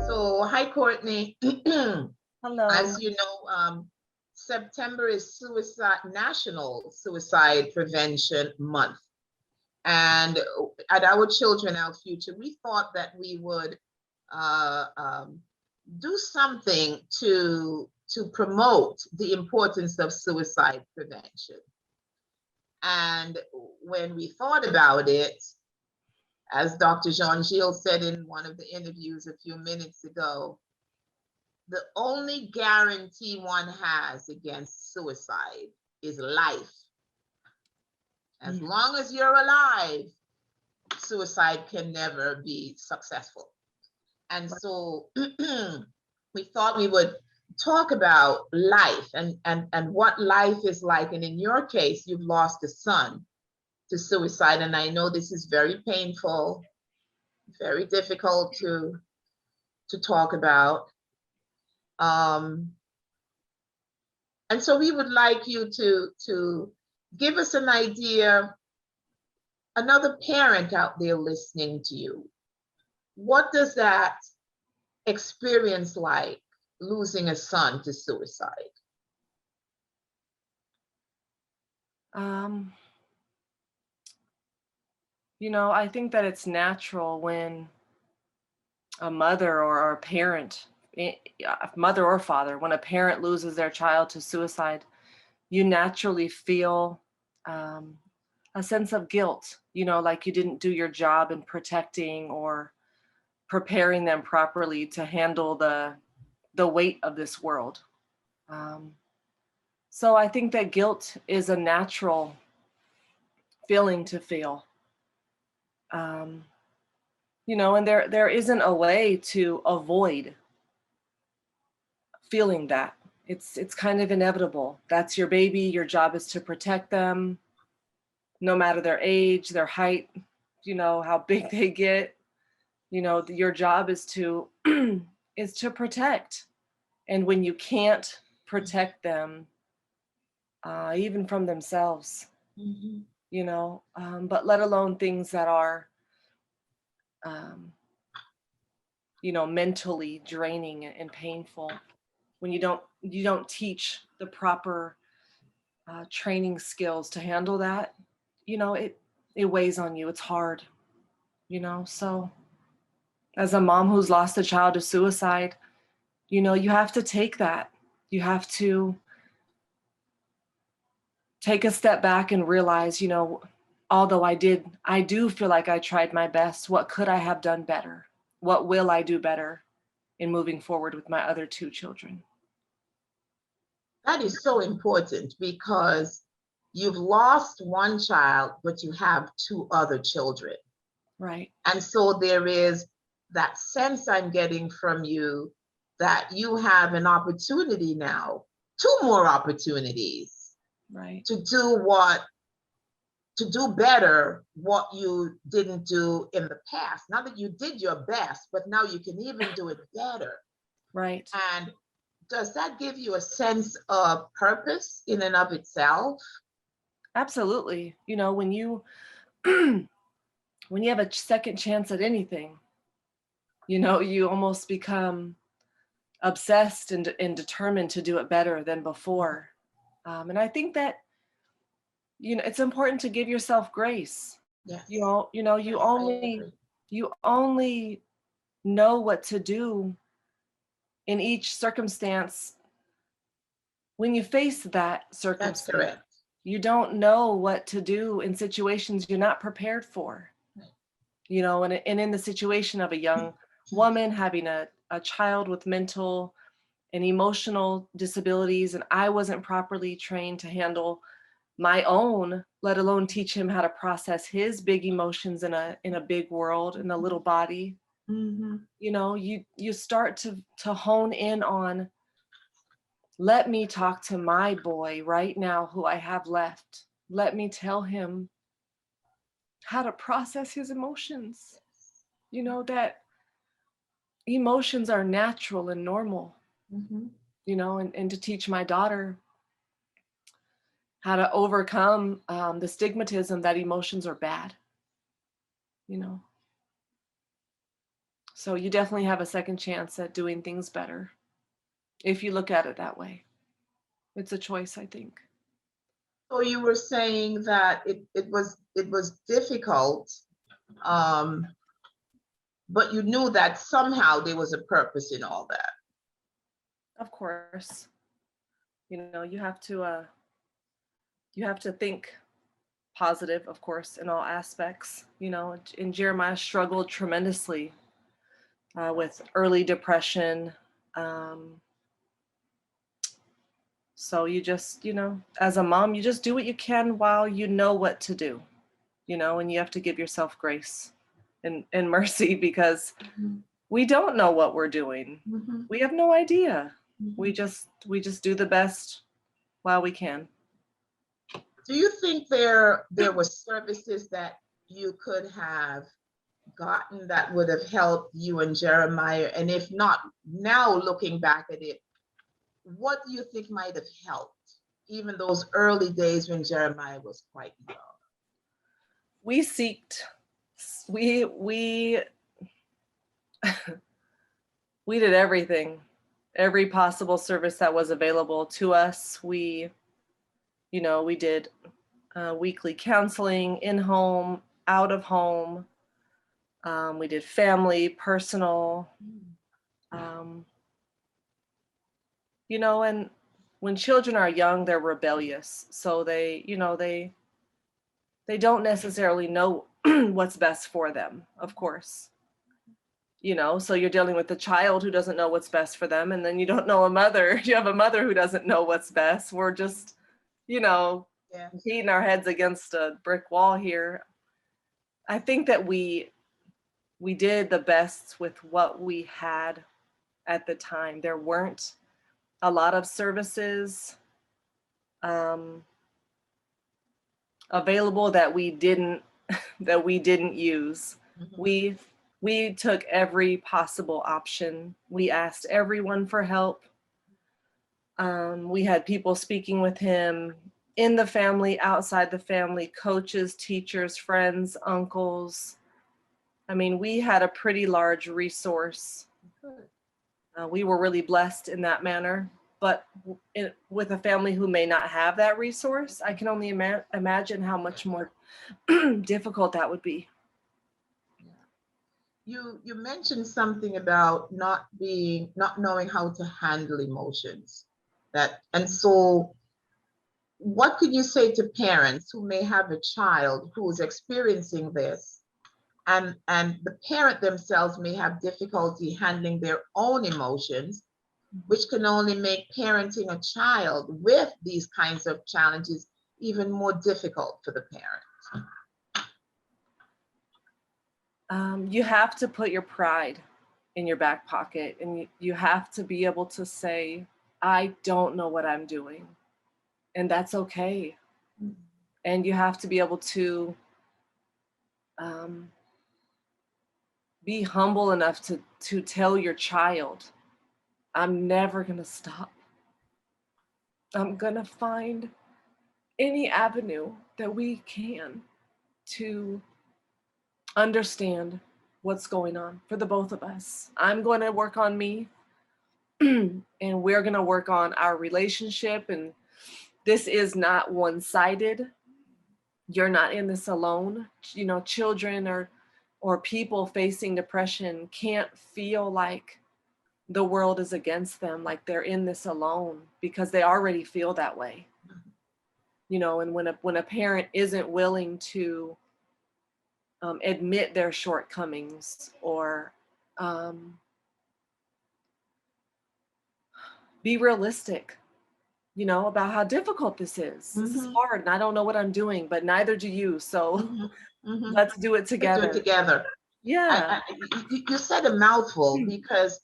So, hi, Courtney. Hello. As you know, September is National Suicide Prevention Month. And at Our Children, Our Future, we thought that we would uh, um, do something to promote the importance of suicide prevention. And when we thought about it, as Dr. Jean-Gilles said in one of the interviews a few minutes ago, the only guarantee one has against suicide is life. As long as you're alive, suicide can never be successful. And so we thought we would talk about life and what life is like. And in your case, you've lost a son to suicide. And I know this is very painful, very difficult to talk about. And so we would like you to give us an idea, another parent out there listening to you. What does that experience like, losing a son to suicide? I think that it's natural when a mother or a parent, mother or father, when a parent loses their child to suicide, you naturally feel a sense of guilt, like you didn't do your job in protecting or preparing them properly to handle the weight of this world. So I think that guilt is a natural feeling to feel. And there isn't a way to avoid feeling that. It's kind of inevitable. That's your baby. Your job is to protect them, no matter their age, their height, how big they get. Your job is to is to protect. And when you can't protect them, even from themselves, but let alone things that are mentally draining and painful, when you don't teach the proper training skills to handle that, it weighs on you. It's hard, so as a mom who's lost a child to suicide, you have to take that. You have to take a step back and realize, although I do feel like I tried my best, what could I have done better? What will I do better in moving forward with my other two children? That is so important, because you've lost one child, but you have two other children. Right. And so there is that sense I'm getting from you that you have an opportunity now, two more opportunities, right, to do better what you didn't do in the past. Not that you did your best, but now you can even do it better. Right. And does that give you a sense of purpose in and of itself? Absolutely. When you when you have a second chance at anything, you almost become obsessed and determined to do it better than before. And I think that it's important to give yourself grace. Yes. You only know what to do in each circumstance when you face that circumstance. That's correct. You don't know what to do in situations you're not prepared for. Right. And in the situation of a young woman having a child with mental and emotional disabilities, and I wasn't properly trained to handle my own, let alone teach him how to process his big emotions in a big world, in a little body. Mm-hmm. You start to hone in on, let me talk to my boy right now who I have left. Let me tell him how to process his emotions. That emotions are natural and normal. Mm-hmm. And to teach my daughter how to overcome the stigmatism that emotions are bad. you know. So you definitely have a second chance at doing things better if you look at it that way. It's a choice, I think. So you were saying that it was difficult, um, but you knew that somehow there was a purpose in all that. Of course, you know, you have to think positive, of course, in all aspects. You know, and Jeremiah struggled tremendously with early depression. Um, so you just, you know, as a mom, you just do what you can while you know what to do, you know, and you have to give yourself grace and mercy because we don't know what we're doing. Mhm. We have no idea. Mhm. We just do the best while we can. Do you think there were services that you could have gotten that would have helped you and Jeremiah? And if not, now looking back at it, what do you think might have helped, even those early days when Jeremiah was quite young? We seeked, we we did everything, every possible service that was available to us. We, you know, we did weekly counseling, in home, out of home. We did family, personal. Um, you know, and when children are young, they're rebellious, so they, you know, they don't necessarily know what's best for them, of course. You know, so you're dealing with a child who doesn't know what's best for them, and then you don't know a mother. You have a mother who doesn't know what's best. We're just, you know, Yes. beating our heads against a brick wall here. I think that we did the best with what we had at the time. There weren't a lot of services um, available that we didn't use. Mhm. We took every possible option. We asked everyone for help. We had people speaking with him in the family, outside the family, coaches, teachers, friends, uncles. I mean, we had a pretty large resource. We were really blessed in that manner. But with a family who may not have that resource, I can only imagine how much more difficult that would be. You mentioned something about not knowing how to handle emotions. And so what could you say to parents who may have a child who is experiencing this, and the parent themselves may have difficulty handling their own emotions, which can only make parenting a child with these kinds of challenges even more difficult for the parent? You have to put your pride in your back pocket, and you have to be able to say, I don't know what I'm doing, and that's okay. And you have to be able to um, be humble enough to tell your child, I'm never gonna stop. I'm gonna find any avenue that we can to understand what's going on for the both of us. I'm going to work on me, and we're going to work on our relationship. And this is not one-sided. You're not in this alone. You know, children or people facing depression can't feel like the world is against them, like they're in this alone, because they already feel that way. You know, and when a parent isn't willing to admit their shortcomings or be realistic, you know, about how difficult this is. This is Mhm. hard and I don't know what I'm doing, but neither do you. So Mhm. Mhm. let's do it Let's do it together. together. Yeah. You said a mouthful, because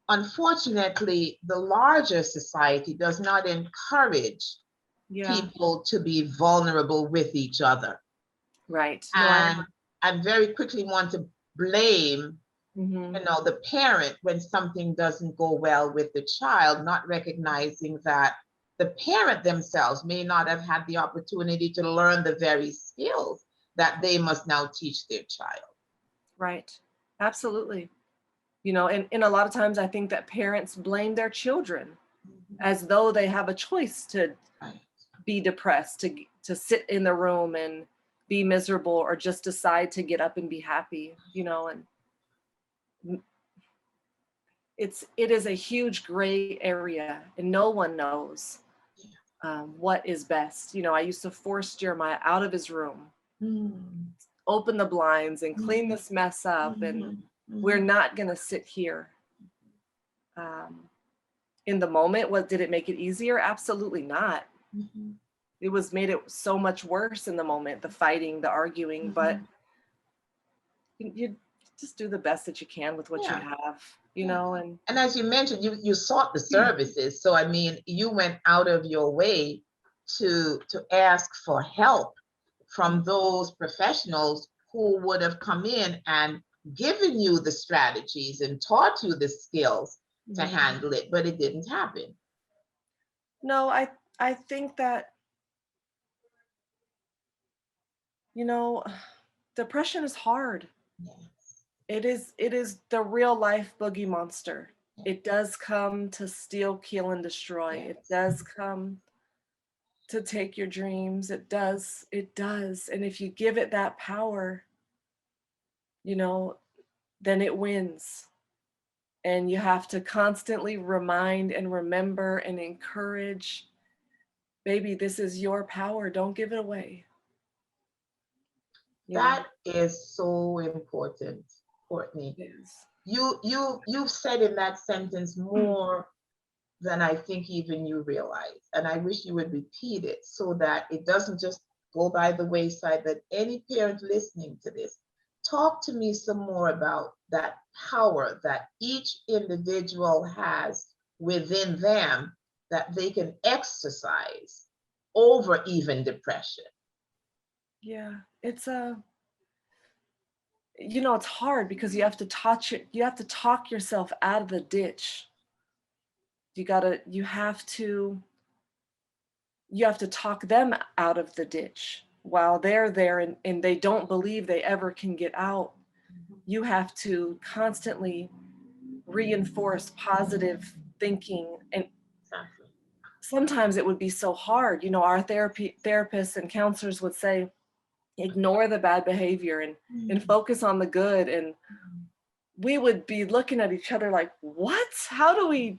unfortunately, the larger society does not encourage Yeah. people to be vulnerable with each other. Right. No, And I very quickly want to blame, mm-hmm. the parent when something doesn't go well with the child, not recognizing that the parent themselves may not have had the opportunity to learn the very skills that they must now teach their child. Right. Absolutely. And a lot of times I think that parents blame their children Mhm. as though they have a choice to Right. be depressed, to sit in the room and be miserable, or just decide to get up and be happy, and it is a huge gray area, and no one knows Yeah. what is best. I used to force Jeremiah out of his room, Mhm. open the blinds and clean Mhm. this mess up, and Mhm. we're Mhm. not going to sit here. um, in the moment, what did it make it easier? Absolutely not. Mhm. It was made it so much worse in the moment, the fighting, the arguing. But Mhm. you just do the best that you can with what you Yeah. have, Yeah. and And as you mentioned, you sought the services. So I mean, you went out of your way to ask for help from those professionals who would have come in and given you the strategies and taught you the skills to Mhm. handle it, but it didn't happen. No, I think that, you know depression is hard. Yes. It is the real life boogie monster. It does come to steal, kill, and destroy. It Yes. does come to take your dreams. It does. And if you give it that power, you know then it wins. And you have to constantly remind and remember and encourage, baby, this is your power. Don't give it away. you know That is so important, Courtney. it is. You've said in that sentence more than I think even you realize. And I wish you would repeat it so that it doesn't just go by the wayside, that any parent listening to this, talk to me some more about that power that each individual has within them that they can exercise over even depression. Yeah, it's hard because you have to talk yourself out of the ditch. You have to talk them out of the ditch while they're there, and they don't believe they ever can get out. You have to constantly reinforce positive thinking, and Exactly. sometimes it would be so hard. Our therapists and counselors would say, ignore the bad behavior and focus on the good. And we would be looking at each other like, what? How do we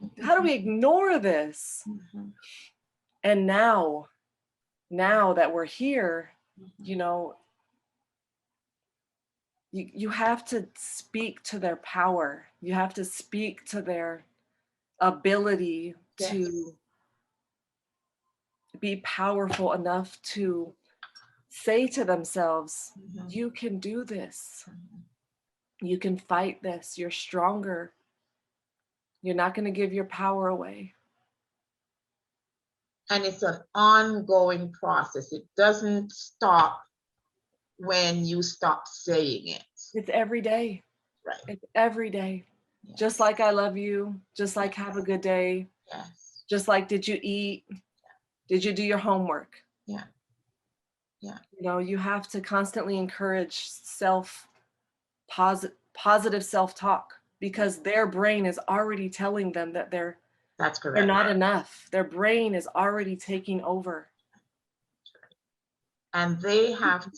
ignore this? And now that we're here, you know you have to speak to their power. You have to speak to their ability Yes. to be powerful enough to say to themselves, Mhm. you can do this. You can fight this. You're stronger. You're not going to give your power away. And it's an ongoing process. It doesn't stop when you stop saying it. It's every day. Right. It's every day. Just Yes. like I love you, just like have a Yes. good day, Yes. just like did you eat? Did you do your homework? Yeah. Yeah. You have to constantly encourage positive self-talk, Yeah. because their brain is already telling them that That's they're correct. not enough. Their brain is already taking over. And we have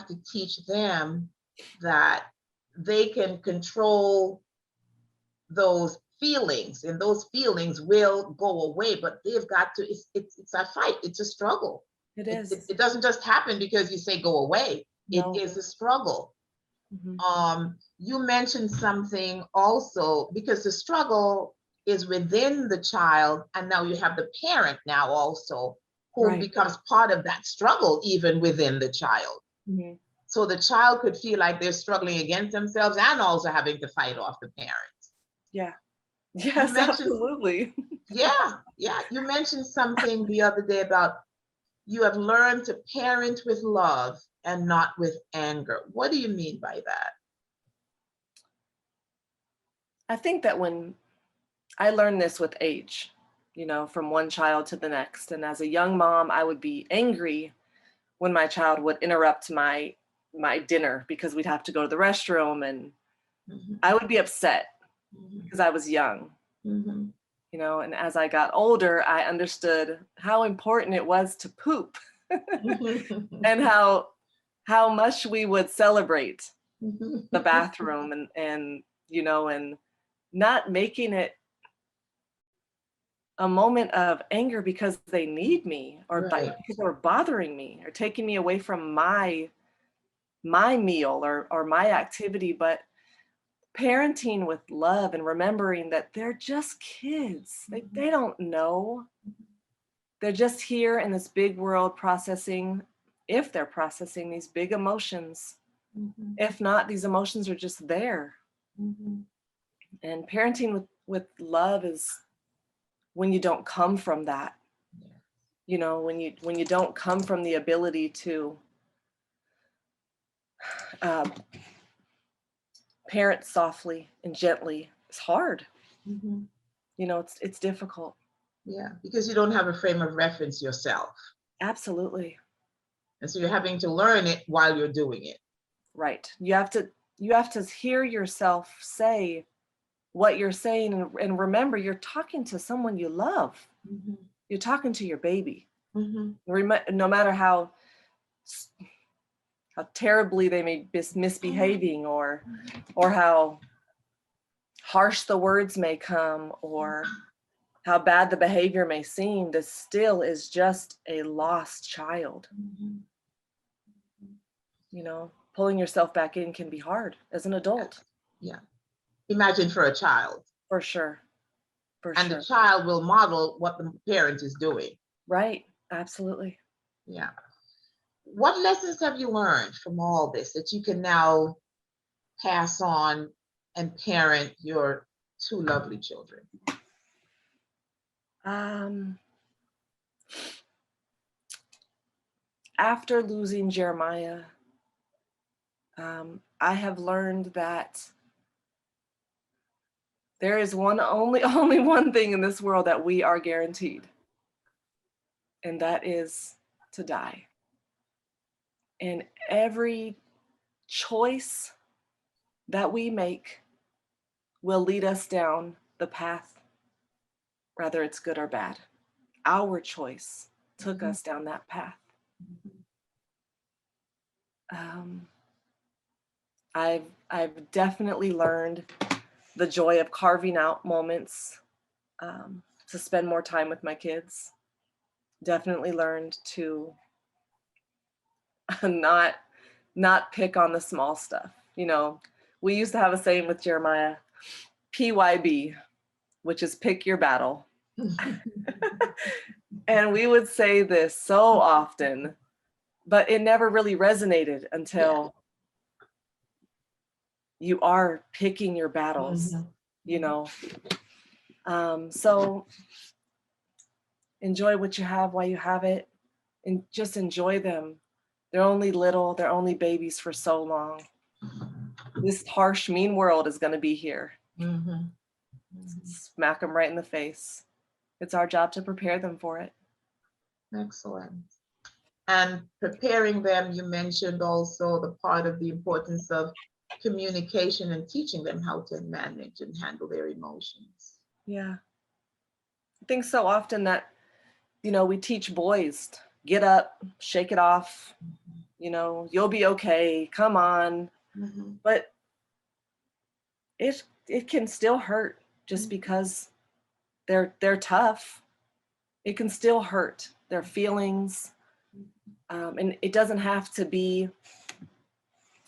to teach them that they can control those feelings, and those feelings will go away, but they've got to, it's a fight, it's a struggle. It It, it, is. it doesn't just happen because you say go away. It No. is a struggle. Mhm. You mentioned something also, because the struggle is within the child, and now you have the parent now also who Right. becomes part of that struggle even within the child. Mhm. So the child could feel like they're struggling against themselves and also having to fight off the parent. Yeah. You Yes, mentioned, absolutely. yeah, you mentioned something the other day about you have learned to parent with love and not with anger. What do you mean by that? I think that when I learned this with age, from one child to the next. And as a young mom, I would be angry when my child would interrupt my my dinner because we'd have to go to the restroom, and I would be upset because I was young, you know, and as I got older, I understood how important it was to poop and how much we would celebrate the bathroom and, you know, and not making it a moment of anger because they need me or Right. because they're bothering me or taking me away from my meal or my activity, but parenting with love and remembering that they're just kids. They don't know. They're just here in this big world processing, if they're processing these big emotions. If not, these emotions are just there. And parenting with love is when you don't come from that. You know, when you don't come from the ability to parent softly and gently, it's hard. You know, it's difficult. Yeah, because you don't have a frame of reference yourself. Absolutely. And so you're having to learn it while you're doing it. Right. You have to hear yourself say what you're saying, and remember, you're talking to someone you love. You're talking to your baby. No matter how terribly they may be misbehaving or how harsh the words may come or how bad the behavior may seem, this still is just a lost child. You know, pulling yourself back in can be hard as an adult. Yeah. Imagine for a child. For sure. And the child will model what the parent is doing. Right. Absolutely. Yeah. What lessons have you learned from all this that you can now pass on and parent your two lovely children? After losing Jeremiah, I have learned that there is only one thing in this world that we are guaranteed, and that is to die. And every choice that we make will lead us down the path, whether it's good or bad. Our choice took us down that path. I've definitely learned the joy of carving out moments to spend more time with my kids. Definitely learned to not pick on the small stuff. You know, we used to have a saying with Jeremiah, PYB, which is pick your battle. And we would say this so often, but it never really resonated until you are picking your battles, you know. So enjoy what you have while you have it, and just enjoy them. They're only little, they're only babies for so long. This harsh, mean world is going to be here. Smack them right in the face. It's our job to prepare them for it. Excellent. And preparing them, you mentioned also the part of the importance of communication and teaching them how to manage and handle their emotions. Yeah. I think so often that, you know, we teach boys, get up, shake it off, you know, you'll be okay, come on. But it can still hurt just because they're tough. It can still hurt their feelings. And it doesn't have to be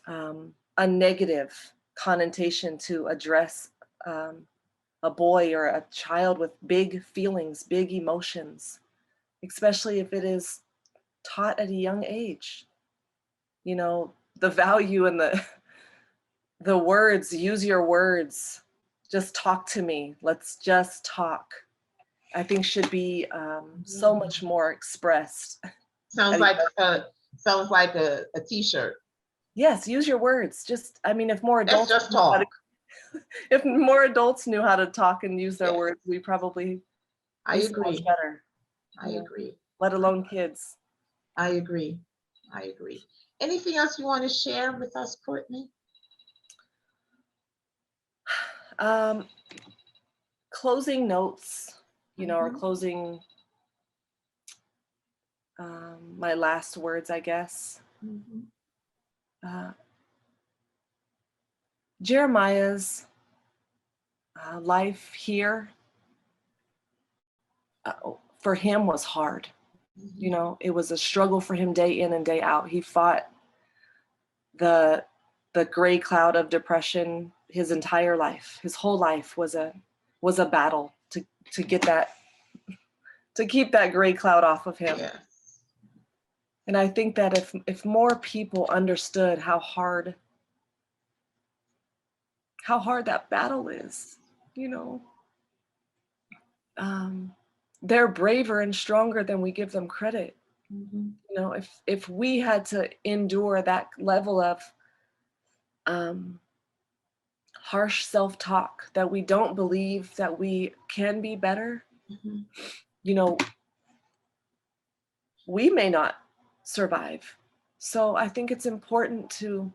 a negative connotation to address a boy or a child with big feelings, big emotions, especially if it is taught at a young age. You know, the value in the words, use your words, just talk to me, let's just talk, I think should be so much more expressed. Sounds like a t-shirt. Yes, use your words. Just, I mean, if more adults just talk. If more adults knew how to talk and use their words, we probably I agree. Much better. I agree. Let alone kids. I agree. I agree. Anything else you want to share with us, Courtney? Closing notes, or Mhm. closing, my last words, I guess. Mhm. Uh, Jeremiah's life here for him was hard. Mhm. It was a struggle for him day in and day out. He fought the gray cloud of depression his entire life. His whole life was a battle to get that, to keep that gray cloud off of him. Yes. And I think that if more people understood how hard that battle is, they're braver and stronger than we give them credit. Mhm. If we had to endure that level of harsh self-talk, that we don't believe that we can be better, Mhm. you know, we may not survive. So I think it's important to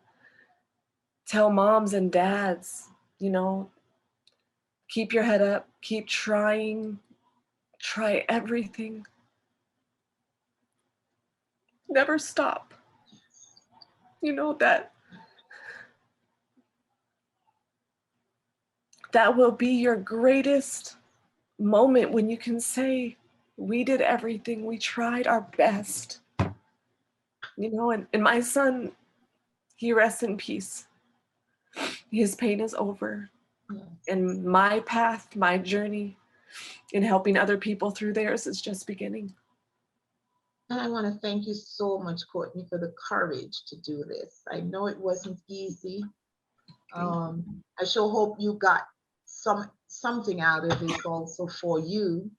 tell moms and dads, keep your head up, keep trying, try everything. Never stop. That will be your greatest moment, when you can say, we did everything, we tried our best. And my son, he rests in peace. His pain is over. Yes. And my path, my journey in helping other people through theirs is just beginning. And I want to thank you so much, Courtney, for the courage to do this. I know it wasn't easy. I sure hope you got something out of this also for you.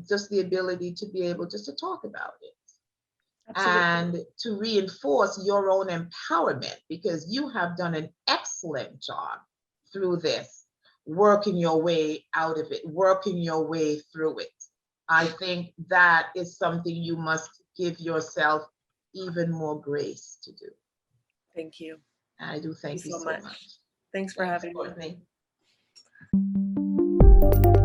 Just the ability to be able just to talk about it. Absolutely. And to reinforce your own empowerment, because you have done an excellent job through this, working your way out of it, working your way through it. I think that is something you must give yourself even more grace to do. Thank you. I do thank you so so much. much. Thanks for Thanks, having me. Courtney.